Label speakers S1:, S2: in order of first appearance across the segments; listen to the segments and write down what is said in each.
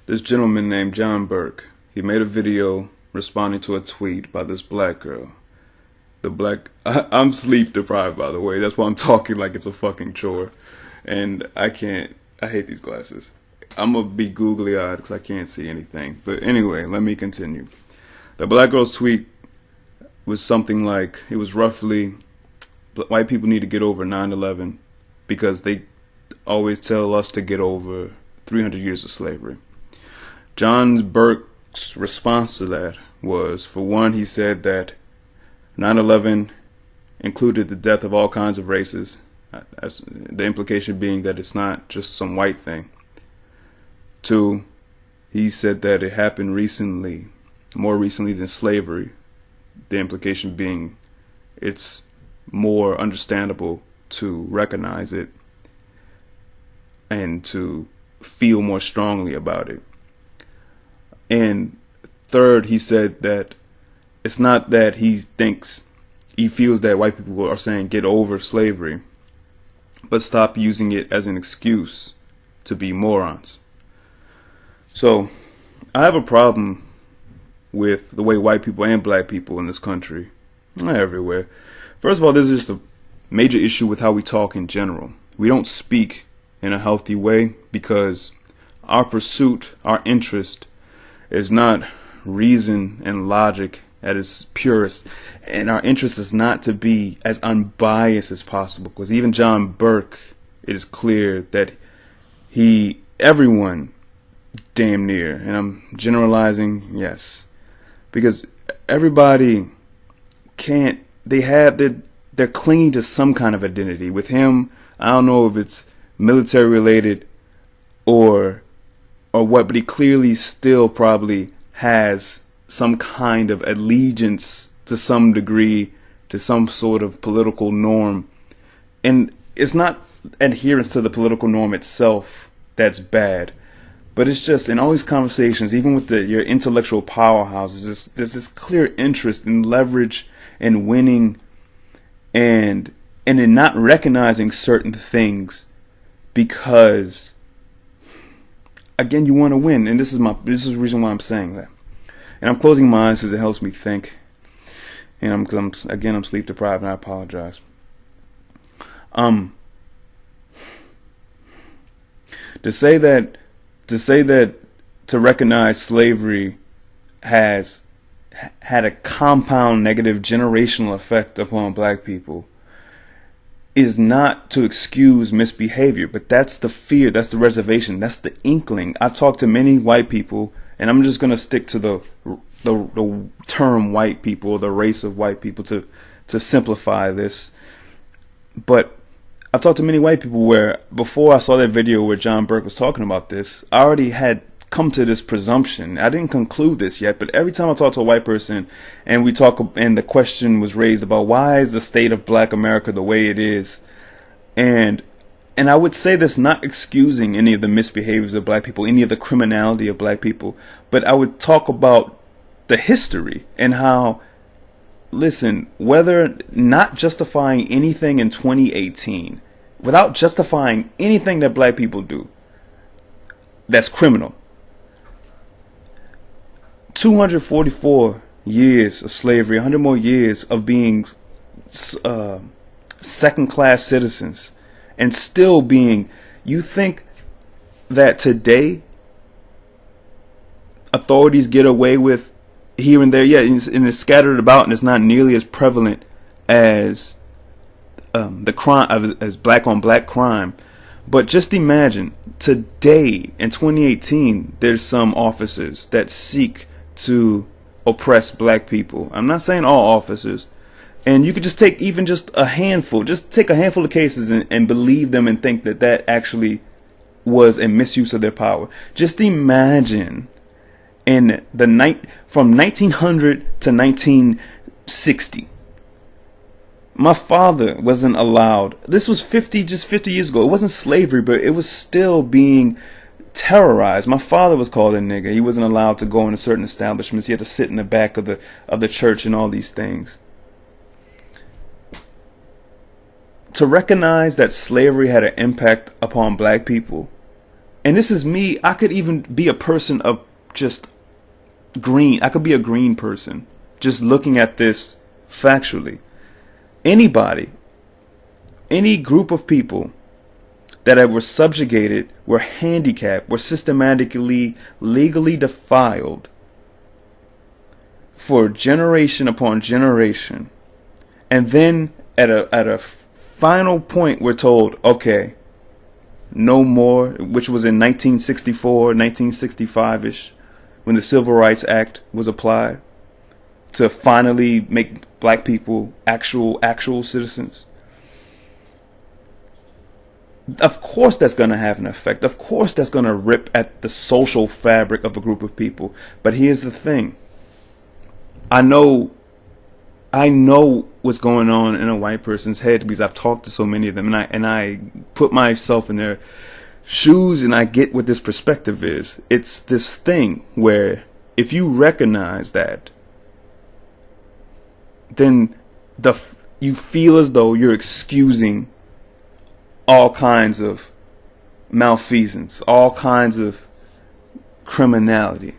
S1: this gentleman named John Burk. He made a video responding to a tweet by this black girl. I'm sleep deprived, by the way. That's why I'm talking like it's a fucking chore. And I hate these glasses. I'm gonna be googly eyed because I can't see anything. But anyway, let me continue. The black girl's tweet was something like, it was roughly, white people need to get over 9/11 because they always tell us to get over 300 years of slavery. John Burke's response to that was, for one, he said that 9/11 included the death of all kinds of races, the implication being that it's not just some white thing. Two, he said that it happened recently, more recently than slavery, the implication being it's more understandable to recognize it and to feel more strongly about it. And third, he said that it's not that he feels that white people are saying get over slavery, but stop using it as an excuse to be morons. So I have a problem with the way white people and black people in this country, everywhere. First of all, there's just a major issue with how we talk in general. We don't speak in a healthy way because our pursuit, our interest is not reason and logic at its purest. And our interest is not to be as unbiased as possible, because even John Burk, it is clear that everyone damn near, and I'm generalizing, yes, because everybody they're clinging to some kind of identity. With him, I don't know if it's military related or what, but he clearly still probably has some kind of allegiance to some degree to some sort of political norm. And it's not adherence to the political norm itself that's bad, but it's just in all these conversations, even with your intellectual powerhouses, there's this clear interest in leverage and winning and in not recognizing certain things because, again, you want to win. And this is the reason why I'm saying that. And I'm closing my eyes because it helps me think. And I'm sleep deprived, and I apologize. To recognize slavery has had a compound negative generational effect upon black people is not to excuse misbehavior, but that's the fear, that's the reservation, that's the inkling. I've talked to many white people, and I'm just going to stick to the term white people, the race of white people, to simplify this. But I've talked to many white people where before I saw that video where John Burk was talking about this, I already had come to this presumption. I didn't conclude this yet, but every time I talk to a white person and the question was raised about why is the state of black America the way it is, and I would say this not excusing any of the misbehaviors of black people, any of the criminality of black people, but I would talk about the history and how, listen, whether not justifying anything in 2018, without justifying anything that black people do, that's criminal. 244 years of slavery, 100 more years of being second-class citizens, and still being, you think that today authorities get away with here and there, yeah, and it's scattered about and it's not nearly as prevalent as the crime, as black on black crime. But just imagine today in 2018, there's some officers that seek to oppress black people. I'm not saying all officers, and you could just take even just a handful of cases and believe them and think that actually was a misuse of their power. Just imagine from 1900 to 1960. My father wasn't allowed. This was 50 years ago. It wasn't slavery, but it was still being terrorized. My father was called a nigger. He wasn't allowed to go into certain establishments. He had to sit in the back of the church and all these things. To recognize that slavery had an impact upon black people And this is me. I could even be a person of just green. I could be a green person just looking at this factually. Anybody, any group of people that were subjugated, were handicapped, were systematically, legally defiled for generation upon generation. And then at a final point, we're told, okay, no more, which was in 1964, 1965-ish, when the Civil Rights Act was applied to finally make black people actual citizens. Of course that's going to have an effect. Of course that's going to rip at the social fabric of a group of people. But here's the thing. I know what's going on in a white person's head because I've talked to so many of them, and I put myself in their shoes, and I get what this perspective is. It's this thing where if you recognize that, then you feel as though you're excusing all kinds of malfeasance, all kinds of criminality.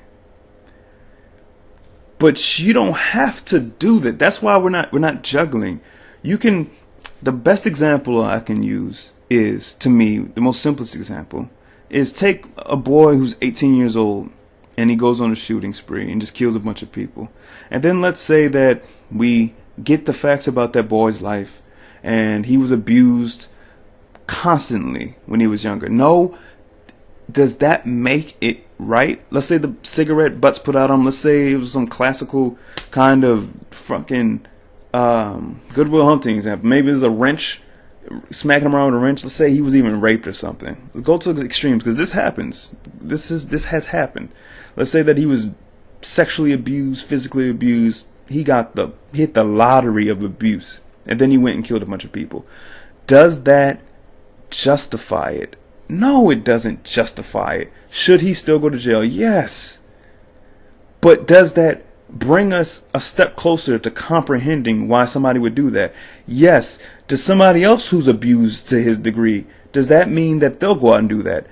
S1: But you don't have to do that. That's why we're not juggling. You can. The best example I can use is, to me, the most simplest example is take a boy who's 18 years old and he goes on a shooting spree and just kills a bunch of people. And then let's say that we get the facts about that boy's life and he was abused constantly when he was younger. No, does that make it right? Let's say the cigarette butts put out on him. Let's say it was some classical kind of fucking Goodwill Hunting example. Maybe there's a wrench, smacking him around with a wrench. Let's say he was even raped or something. Let's go to the extremes because this happens. This has happened. Let's say that he was sexually abused, physically abused. He hit the lottery of abuse, and then he went and killed a bunch of people. Does that justify it? No, it doesn't justify it. Should he still go to jail? Yes. But does that bring us a step closer to comprehending why somebody would do that? Yes. Does somebody else who's abused to his degree, does that mean that they'll go out and do that?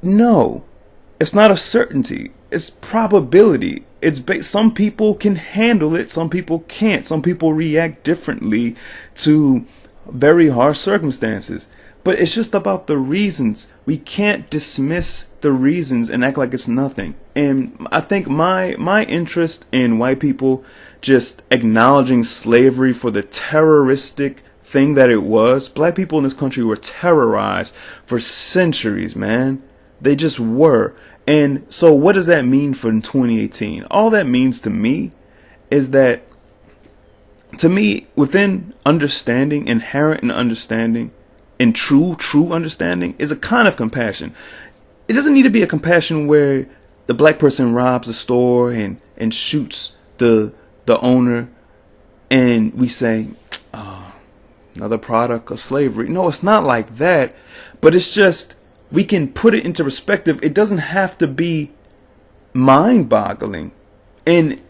S1: No. It's not a certainty. It's probability. Some people can handle it. Some people can't. Some people react differently to very harsh circumstances. But it's just about the reasons. We can't dismiss the reasons and act like it's nothing. And I think my interest in white people just acknowledging slavery for the terroristic thing that it was. Black people in this country were terrorized for centuries, man. They just were. And so what does that mean for 2018? All that means to me is that, to me, within understanding, inherent in understanding, and true understanding is a kind of compassion. It doesn't need to be a compassion where the black person robs a store and shoots the owner and we say, oh, another product of slavery. No, it's not like that. But it's just, we can put it into perspective. It doesn't have to be mind-boggling. And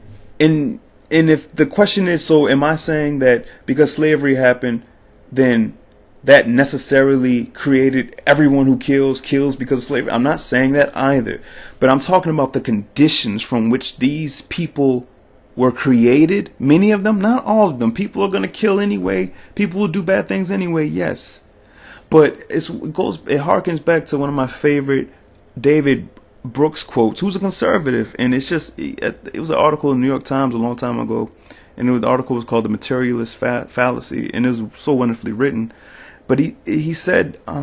S1: if the question is, so am I saying that because slavery happened, then that necessarily created everyone who kills because of slavery? I'm not saying that either. But I'm talking about the conditions from which these people were created. Many of them, not all of them. People are going to kill anyway. People will do bad things anyway, yes. But it harkens back to one of my favorite David Brooks quotes, who's a conservative. And it was an article in the New York Times a long time ago. And the article was called The Materialist Fallacy. And it was so wonderfully written. But he said I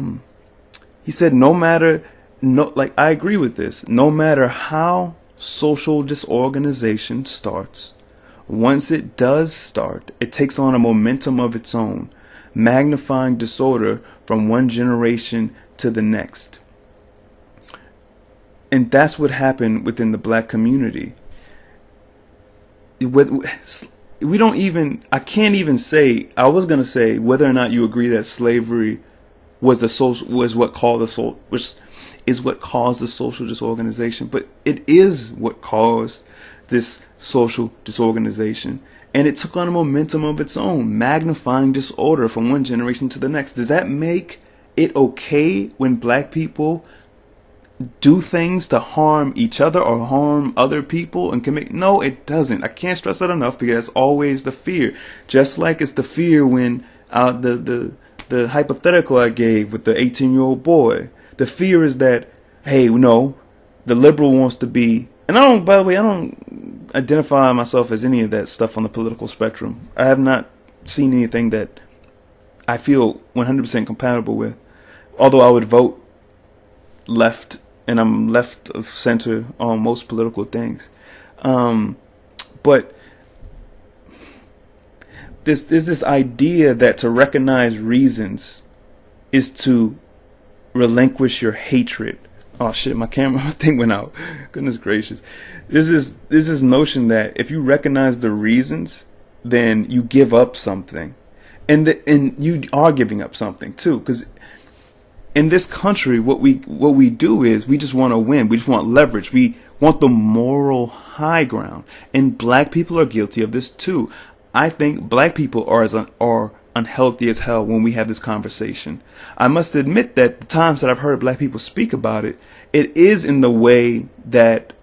S1: agree with this. No matter how social disorganization starts, once it does start, it takes on a momentum of its own, magnifying disorder from one generation to the next. And that's what happened within the black community. I can't even say, I was going to say whether or not you agree that slavery was what caused the social disorganization, but it is what caused this social disorganization. And it took on a momentum of its own, magnifying disorder from one generation to the next. Does that make it okay when black people do things to harm each other or harm other people and commit. No, it doesn't. I can't stress that enough, because that's always the fear. Just like it's the fear when the hypothetical I gave with the 18-year-old boy. The fear is that, hey, no, the liberal wants to be, and by the way, I don't identify myself as any of that stuff on the political spectrum. I have not seen anything that I feel 100% compatible with. Although I would vote left, and I'm left of center on most political things. But there's this idea that to recognize reasons is to relinquish your hatred. Oh shit, my camera thing went out. Goodness gracious. There's this notion that if you recognize the reasons, then you give up something. And you are giving up something too, because in this country, what we do is we just want to win. We just want leverage. We want the moral high ground, and black people are guilty of this too. I think black people are unhealthy as hell when we have this conversation. I must admit that the times that I've heard black people speak about it, it is in the way that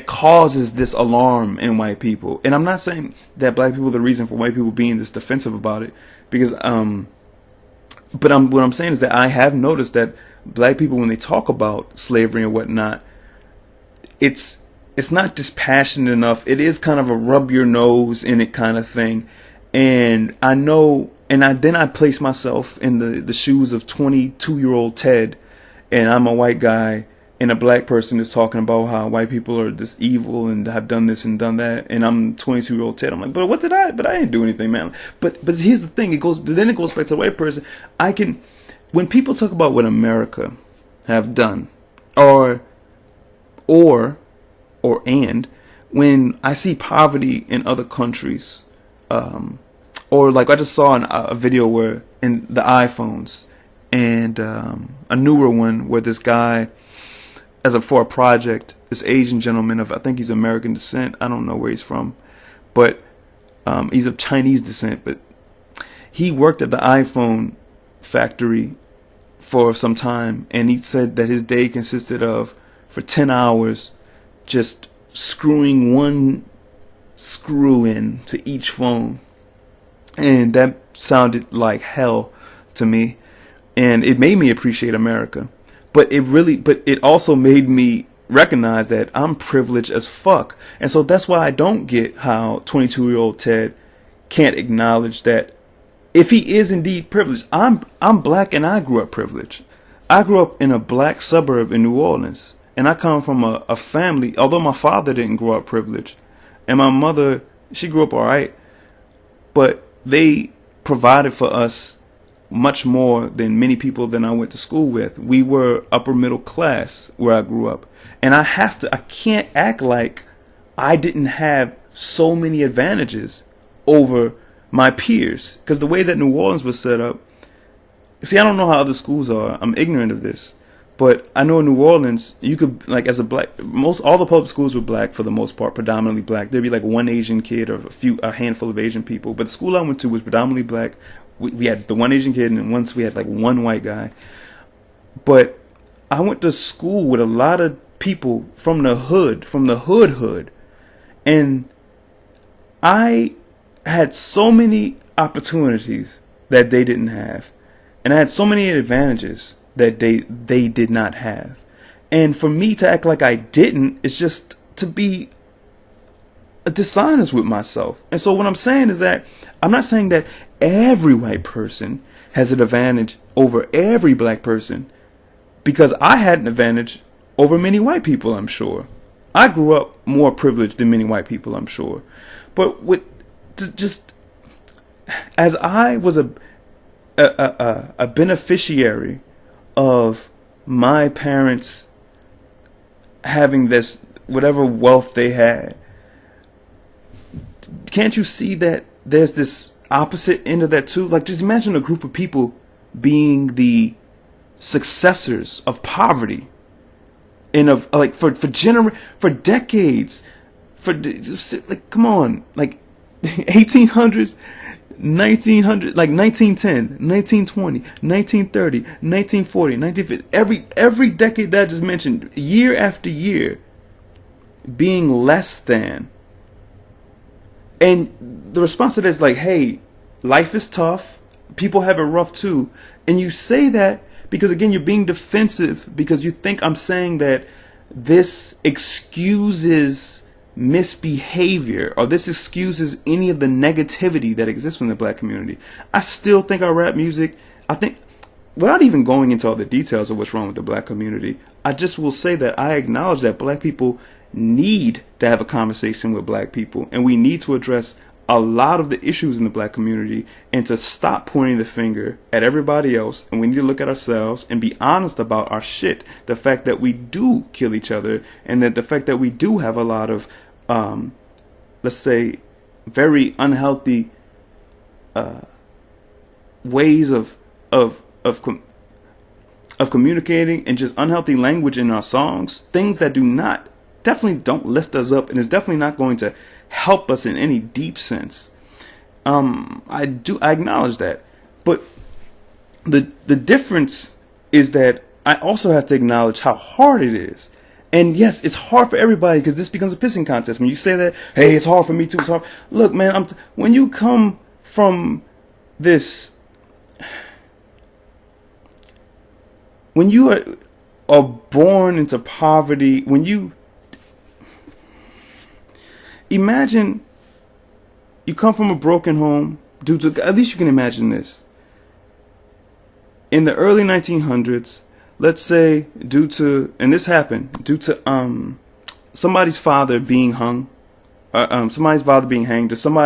S1: causes this alarm in white people. And I'm not saying that black people are the reason for white people being this defensive about it, because what I'm saying is that I have noticed that black people, when they talk about slavery and whatnot, it's not dispassionate enough. It is kind of a rub your nose in it kind of thing. And I know, then I place myself in the shoes of 22-year-old Ted, and I'm a white guy, and a black person is talking about how white people are this evil and have done this and done that, and I'm 22-year-old Ted. I'm like, but I didn't do anything, man. But here's the thing. It goes back to the white person. When people talk about what America have done, when I see poverty in other countries, or like I just saw a video where in the iPhones, and a newer one where this guy, for a project, this Asian gentleman I think he's American descent. I don't know where he's from, but he's of Chinese descent. But he worked at the iPhone factory for some time, and he said that his day consisted of, for 10 hours, just screwing one screw in to each phone. And that sounded like hell to me, and it made me appreciate America. But it also made me recognize that I'm privileged as fuck. And so that's why I don't get how 22-year-old Ted can't acknowledge that if he is indeed privileged. I'm black, and I grew up privileged. I grew up in a black suburb in New Orleans, and I come from a family, although my father didn't grow up privileged, and my mother, she grew up all right, but they provided for us much more than many people that I went to school with. We were upper middle class where I grew up. And I can't act like I didn't have so many advantages over my peers. Because the way that New Orleans was set up, see, I don't know how other schools are. I'm ignorant of this. But I know in New Orleans, you could, like, as a black, all the public schools were black for the most part, predominantly black. There'd be like one Asian kid or a handful of Asian people. But the school I went to was predominantly black. We had the one Asian kid, and once we had like one white guy. But I went to school with a lot of people from the hood. And I had so many opportunities that they didn't have. And I had so many advantages that they did not have. And for me to act like I didn't is just to be dishonest with myself. And so what I'm saying is that I'm not saying that every white person has an advantage over every black person, because I had an advantage over many white people, I'm sure. I grew up more privileged than many white people, I'm sure. But as I was a beneficiary of my parents having this, whatever wealth they had, can't you see that there's this opposite end of that too? Like, just imagine a group of people being the successors of poverty, and of like for decades, like, come on, like 1800s, 1900, like 1910, 1920, 1930, 1940, 1950, every decade that I just mentioned, year after year, being less than. And the response to that is like, hey, life is tough. People have it rough too. And you say that because, again, you're being defensive because you think I'm saying that this excuses misbehavior or this excuses any of the negativity that exists in the black community. I still think our rap music, I think, without even going into all the details of what's wrong with the black community, I just will say that I acknowledge that black people need to have a conversation with black people, and we need to address a lot of the issues in the black community and to stop pointing the finger at everybody else, and we need to look at ourselves and be honest about our shit. The fact that we do kill each other, and that the fact that we do have a lot of let's say very unhealthy ways of communicating, and just unhealthy language in our songs, things that definitely don't lift us up, and is definitely not going to help us in any deep sense. I acknowledge that, but the difference is that I also have to acknowledge how hard it is. And yes, it's hard for everybody because this becomes a pissing contest. When you say that, hey, it's hard for me too. It's hard. Look, man, when you come from this, when you are born into poverty, when you imagine you come from a broken home, at least you can imagine this. In the early 1900s, let's say due to somebody's father being hung, somebody's father being hanged, or some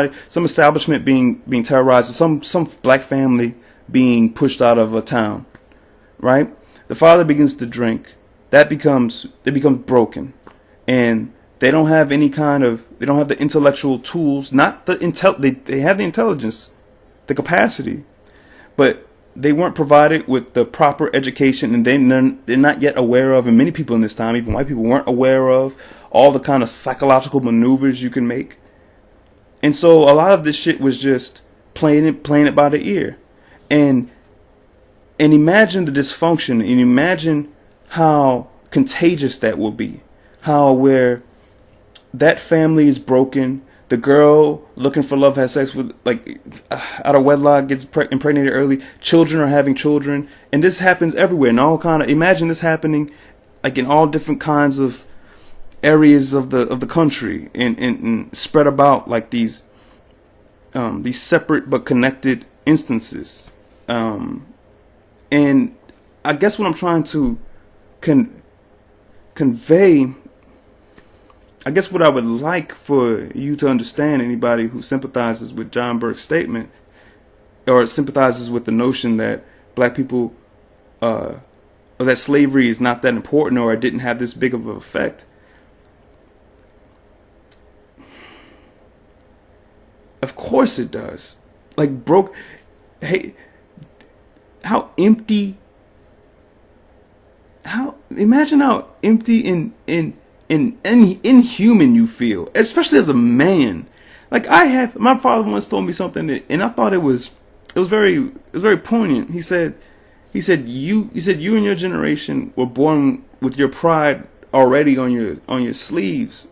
S1: establishment being terrorized, or some black family being pushed out of a town, right? The father begins to drink. They become broken, and they don't have the intellectual tools, not the they have the intelligence, the capacity, but they weren't provided with the proper education, and they're not yet aware of, and many people in this time, even white people, weren't aware of all the kind of psychological maneuvers you can make. And so a lot of this shit was just playing it by the ear. And imagine the dysfunction, and imagine how contagious that will be. How where that family is broken, the girl looking for love has sex with, out of wedlock, gets impregnated early, children are having children, and this happens everywhere. And imagine this happening in all different kinds of areas of the country, and spread about like these separate but connected instances. And I guess what I'm trying to convey, I guess what I would like for you to understand, anybody who sympathizes with John Burk's statement, or sympathizes with the notion that black people, or that slavery is not that important, or it didn't have this big of an effect. Of course it does. Hey, imagine how empty and inhuman you feel, especially as a man. My father once told me something, and I thought it was very poignant. He said you and your generation were born with your pride already on your sleeves,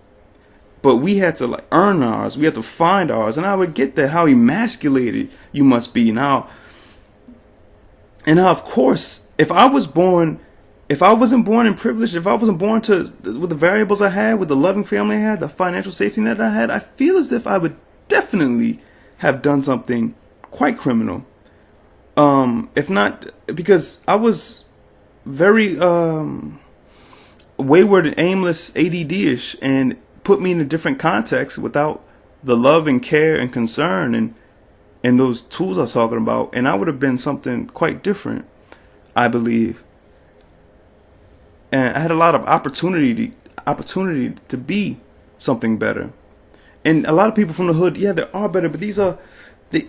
S1: but we had to earn ours. We had to find ours. And I would get that, how emasculated you must be now. And now, of course, if I wasn't born in privilege, if I wasn't born with the variables I had, with the loving family I had, the financial safety net I had, I feel as if I would definitely have done something quite criminal. If not, because I was very wayward and aimless, ADD-ish, and put me in a different context without the love and care and concern and those tools I was talking about, and I would have been something quite different, I believe. And I had a lot of opportunity to be something better. And a lot of people from the hood, yeah, there are better, but a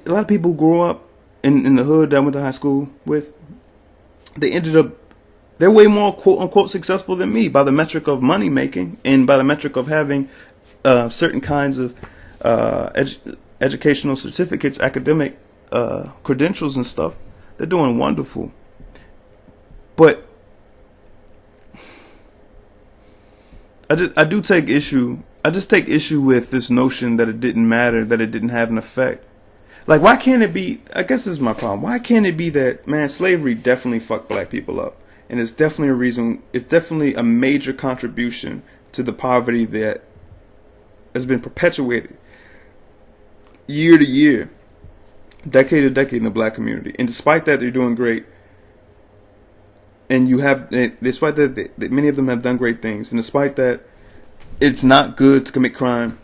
S1: lot of people who grew up in the hood that I went to high school with, they're way more quote unquote successful than me by the metric of money making, and by the metric of having certain kinds of educational certificates, academic credentials and stuff. They're doing wonderful. But I just take issue with this notion that it didn't matter, that it didn't have an effect. Like, why can't it be, I guess this is my problem, why can't it be that, man, slavery definitely fucked black people up, and it's definitely a reason, it's definitely a major contribution to the poverty that has been perpetuated year to year, decade to decade in the black community. And despite that, they're doing great. And despite that, many of them have done great things. And despite that, it's not good to commit crime.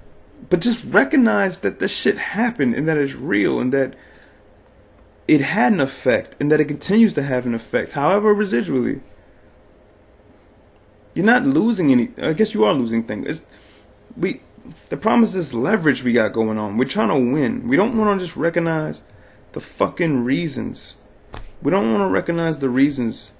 S1: But just recognize that this shit happened, and that it's real, and that it had an effect, and that it continues to have an effect, however residually. You're not losing any. I guess you are losing things. The problem is this leverage we got going on. We're trying to win. We don't want to just recognize the fucking reasons. We don't want to recognize the reasons.